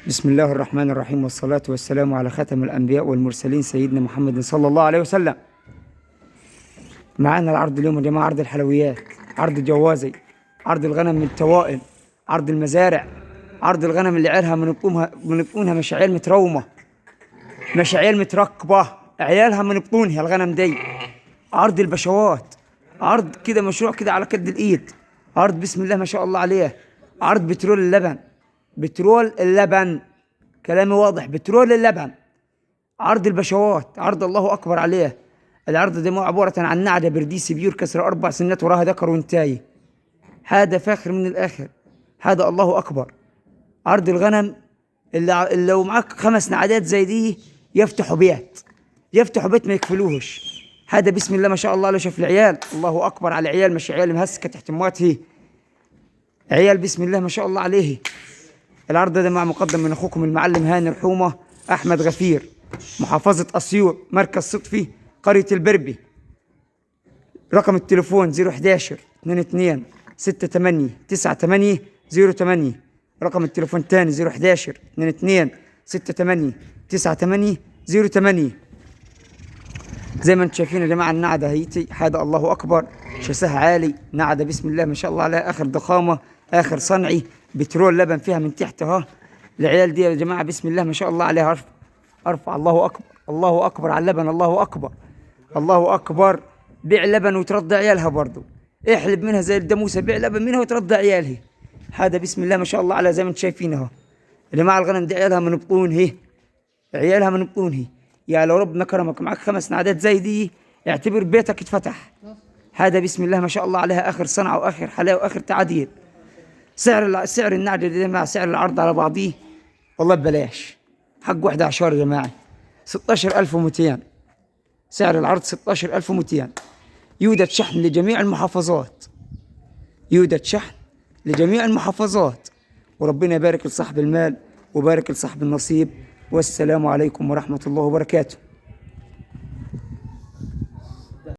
بسم الله الرحمن الرحيم، والصلاة والسلام على خاتم الأنبياء والمرسلين سيدنا محمد صلى الله عليه وسلم. معانا العرض اليوم يا جماعة، عرض الحلويات، عرض الجوازي، عرض الغنم من التوائم، عرض المزارع، عرض الغنم اللي عيالها من بطونها مش عيال مترومة، مش عيال متركبة، عيالها من بطونها الغنم دي. عرض البشوات، عرض كده مشروع كده على قد الإيد، عرض بسم الله ما شاء الله عليه، عرض بترول اللبن، بترول اللبن، كلامي واضح، بترول اللبن. عرض البشوات، عرض الله اكبر عليه. العرض ده مو عباره عن نعده برديسي بيور كسر 4 سنات وراها ذكر وانتاي. هذا فاخر من الاخر، هذا الله اكبر. عرض الغنم اللي لو معاك 5 نعدات زي دي يفتحوا بيت، يفتحوا بيت ما يكفلوهش. هذا بسم الله ما شاء الله. لو شوف العيال، الله اكبر على العيال، مش عيال مهسكه تحت امواتها، عيال بسم الله ما شاء الله عليه. العرض ده مع مقدم من اخوكم المعلم هاني الحومه احمد غفير، محافظه اسيوط، مركز صدفي، قريه البربي. رقم التليفون 011 22 68 98 08. رقم التليفون تاني 011 22 68 98 08. زي ما انتم شايفين يا جماعه، النعده هيتي، هذا الله اكبر، شاسها عالي، نعده بسم الله ما شاء الله عليها، اخر ضخامه، اخر صنعي، بترول لبن فيها من تحت اهو. العيال دي يا جماعه بسم الله ما شاء الله عليها، ارفع الله اكبر، الله اكبر على اللبن، الله اكبر، الله اكبر. بيع لبن وترضع عيالها برضه، احلب منها زي الداموسه، بيع لبن منها وترضع عيالها. هذا بسم الله ما شاء الله على، زي ما انتم شايفين اهو يا جماعه. الغنم دي عيالها من بطونها، عيالها من بطونها. يا لو ربنا كرمك معك 5 نعدات زي دي، اعتبر بيتك اتفتح. هذا بسم الله ما شاء الله عليها، اخر صنعه واخر حلاوه واخر تعديل. سعر النعجه دي مع سعر العرض على بعضيه والله ببلاش، حق واحدة عشر يا جماعه 16200. سعر العرض 16200. يوجد شحن لجميع المحافظات، يوجد شحن لجميع المحافظات. وربنا يبارك لصاحب المال وبارك لصاحب النصيب. والسلام عليكم ورحمه الله وبركاته.